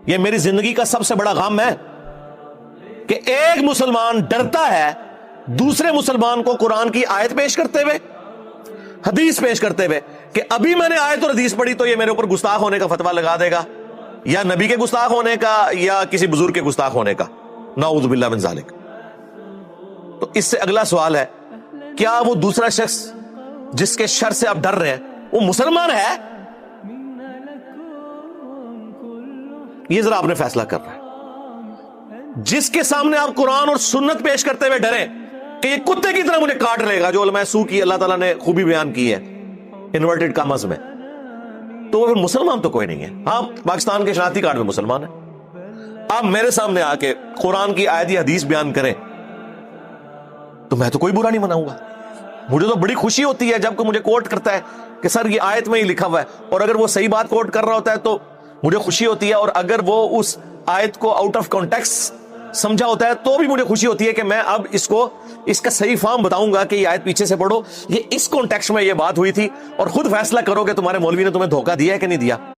یہ میری زندگی کا سب سے بڑا غم ہے کہ ایک مسلمان ڈرتا ہے دوسرے مسلمان کو قرآن کی آیت پیش کرتے ہوئے، حدیث پیش کرتے ہوئے، کہ ابھی میں نے آیت اور حدیث پڑھی تو یہ میرے اوپر گستاخ ہونے کا فتویٰ لگا دے گا، یا نبی کے گستاخ ہونے کا یا کسی بزرگ کے گستاخ ہونے کا، نعوذ باللہ من ذالک۔ تو اس سے اگلا سوال ہے، کیا وہ دوسرا شخص جس کے شر سے آپ ڈر رہے ہیں وہ مسلمان ہے؟ یہ ذرا آپ نے فیصلہ کرنا ہے۔ جس کے سامنے آپ قرآن اور سنت پیش کرتے ہوئے ڈریں کہ یہ کتے کی طرح مجھے کاٹ لے گا، جو علماء سو کی اللہ تعالیٰ نے خوبی بیان کی ہے انورٹڈ کامز میں، تو وہ پھر مسلمان تو کوئی نہیں ہے۔ ہاں، پاکستان کے شناختی کارڈ میں مسلمان ہے۔ آپ میرے سامنے آ کے قرآن کی آیت یا حدیث بیان کریں تو میں تو کوئی برا نہیں مناؤں گا، مجھے تو بڑی خوشی ہوتی ہے جب کوئی مجھے کوٹ کرتا ہے کہ سر یہ آیت میں ہی لکھا ہوا ہے، اور اگر وہ صحیح بات کوٹ کر رہا ہوتا ہے تو مجھے خوشی ہوتی ہے، اور اگر وہ اس آیت کو آؤٹ آف کانٹیکسٹ سمجھا ہوتا ہے تو بھی مجھے خوشی ہوتی ہے کہ میں اب اس کا صحیح فارم بتاؤں گا کہ یہ آیت پیچھے سے پڑھو، یہ اس کانٹیکسٹ میں یہ بات ہوئی تھی، اور خود فیصلہ کرو کہ تمہارے مولوی نے تمہیں دھوکہ دیا ہے کہ نہیں دیا۔